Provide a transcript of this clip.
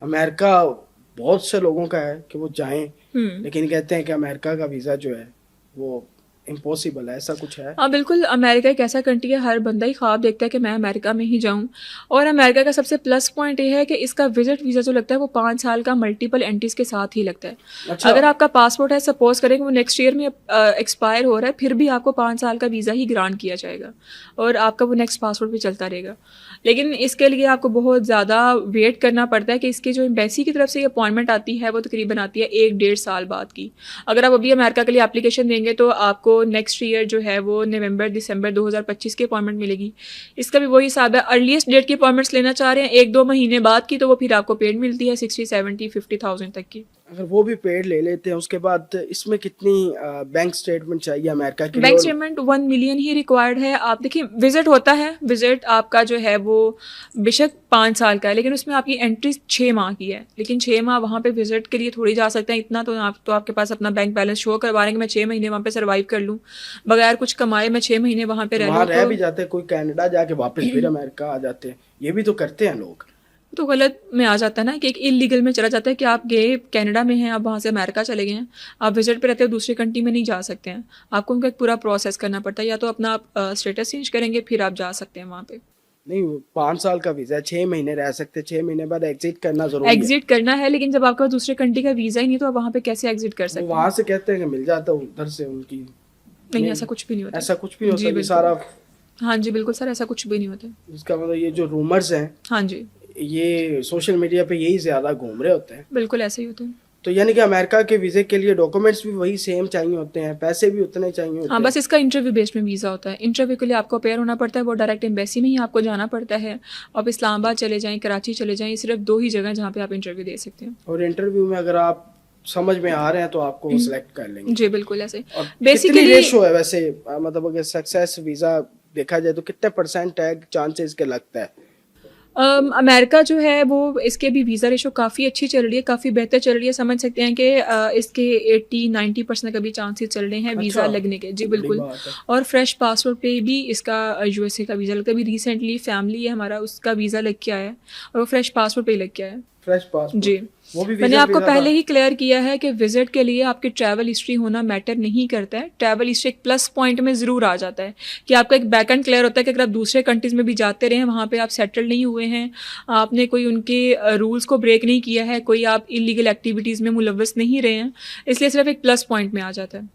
America बहुत से लोगों का है कि वो जाएं, हम्म। लेकिन कहते हैं कि अमेरिका का वीज़ा जो है वो इम्पॉसिबल है, ऐसा कुछ है? हाँ बिल्कुल, अमेरिका एक ऐसा कंट्री है, हर बंदा ही ख्वाब देखता है कि मैं अमेरिका में ही जाऊँ। और अमेरिका का सबसे प्लस पॉइंट ये है कि इसका विजिट वीज़ा जो लगता है वो 5 साल का मल्टीपल एंट्रीज के साथ ही लगता है। अच्छा। अगर आपका पासपोर्ट है, सपोज करें कि वो नेक्स्ट ईयर में एक्सपायर हो रहा है, फिर भी आपको 5 साल का वीज़ा ही ग्रांट किया जाएगा और आपका वो नेक्स्ट पासपोर्ट भी चलता रहेगा। लेकिन इसके लिए आपको बहुत ज़्यादा वेट करना पड़ता है कि इसकी जो एम्बेसी की तरफ से अपॉइंटमेंट आती है वो तकरीबन आती है 1 डेढ़ साल बाद की। अगर आप अभी अमेरिका के लिए एप्लीकेशन देंगे तो आपको नेक्स्ट ईयर जो है वो नवंबर दिसंबर 2025 की अपॉइंटमेंट मिलेगी। इसका भी वही हिसाब है, अर्लीस्ट डेट की अपॉइंटमेंट्स लेना चाह रहे हैं 1-2 महीने बाद की, तो वो फिर आपको पेड मिलती है 60-70-50,000 तक की। अगर वो भी पेड ले लेते हैं उसके बाद इसमें कितनी बैंक स्टेटमेंट चाहिए अमेरिका के लिए? बैंक और स्टेटमेंट 1 मिलियन ही रिक्वायर्ड है। आप देखिए, विजिट होता है, विजिट आपका जो है वो बेशक 5 साल का है, लेकिन उसमें आपकी एंट्री 6 माह की है। लेकिन 6 माह वहाँ पे विजिट के लिए थोड़ी जा सकते हैं, इतना तो आप तो आपके पास अपना बैंक बैलेंस शो करवा रहे हैं कि मैं 6 महीने वहाँ पे सर्वाइव कर लूँ, बगैर कुछ कमाए मैं 6 महीने वहाँ पे रह वहाँ लूँ। रह तो भी जाते हैं, कोई कनाडा जाके वापस फिर अमेरिका आ जाते हैं, ये भी तो करते हैं लोग। तो गलत में आ जाता है ना कि एक इलीगल में चला जाता है कि आप गए कनाडा में हैं, आप वहाँ से अमेरिका चले गए हैं, आप विजिट पे रहते हो, दूसरी कंट्री में नहीं जा सकते हैं। आपको उनका एक पूरा प्रोसेस करना पड़ता है, या तो अपना आप स्टेटस चेंज करेंगे फिर आप जा सकते हैं वहाँ पे। नहीं, 5 साल का वीज़ा है, 6 महीने रह सकते, 6 महीने बाद एग्जिट करना ज़रूरी है। एग्जिट करना है, लेकिन जब आपके पास दूसरे कंट्री का वीज़ा ही नहीं तो आप वहाँ पे कैसे एग्जिट कर वो सकते हैं? वहाँ से कहते हैं कि मिल जाता उधर से उनकी। नहीं, नहीं, ऐसा कुछ भी नहीं होता ऐसा कुछ भी है। होता, जी ये बिल्कुल। सारा। हाँ जी बिल्कुल सर, ऐसा कुछ भी नहीं होता है। इसका मतलब ये जो रूमर्स हैं, हाँ जी, ये सोशल मीडिया पे यही ज़्यादा घूम रहे होते हैं। बिल्कुल ऐसे ही होता है। तो यानी कि अमेरिका के वीज़े के लिए डॉक्यूमेंट्स भी वही सेम चाहिए होते हैं, पैसे भी उतने चाहिए हाँ, होते हैं। बस इसका इंटरव्यू बेस्ड में वीज़ा होता है। इंटरव्यू के लिए आपको अपेयर होना पड़ता है, वो डायरेक्ट एम्बेसी में ही आपको जाना पड़ता है। आप इस्लामाबाद चले जाएँ, कराची चले जाएँ, सिर्फ 2 ही जगह हैं जहाँ पे आप इंटरव्यू दे सकते हैं। और इंटरव्यू में अगर आप समझ में आ रहे हैं तो आपको वो सिलेक्ट कर लेंगे। जी बिल्कुल ऐसे। और कितनी बेसिकली रेशो है वैसे, मतलब अगर सक्सेस वीज़ा देखा जाए तो कितने परसेंट है चांसेस के लगता है? अमेरिका जो है वो इसके भी वीज़ा रेशो काफ़ी अच्छी चल रही है, काफ़ी बेहतर चल रही है। समझ सकते हैं कि इसके 80-90% का भी चांसेस चल रहे हैं वीज़ा अच्छा, लगने के। जी बड़ी बिल्कुल। बात है। और फ्रेश पासपोर्ट पे भी इसका यूएसए का वीज़ा लगता है। अभी रिसेंटली फैमिली है हमारा, उसका वीज़ा लग के आया है और वो फ्रेश पासपोर्ट पे ही लग के आया है। फ्रेश पासपोर्ट, जी। वो भी मैंने विजिट आपको वीज़ा था? पहले ही क्लियर किया है कि विजिट के लिए आपकी ट्रैवल हिस्ट्री होना मैटर नहीं करता है। ट्रैवल हिस्ट्री एक प्लस पॉइंट में ज़रूर आ जाता है कि आपका एक बैकएंड क्लियर होता है कि अगर आप दूसरे कंट्रीज़ में भी जाते रहे हैं, वहाँ पे आप सेटल नहीं हुए हैं, आपने कोई उनके रूल्स को ब्रेक नहीं किया है, कोई आप इलीगल एक्टिविटीज़ में मुलव्वस नहीं रहे हैं, इसलिए सिर्फ एक प्लस पॉइंट में आ जाता है।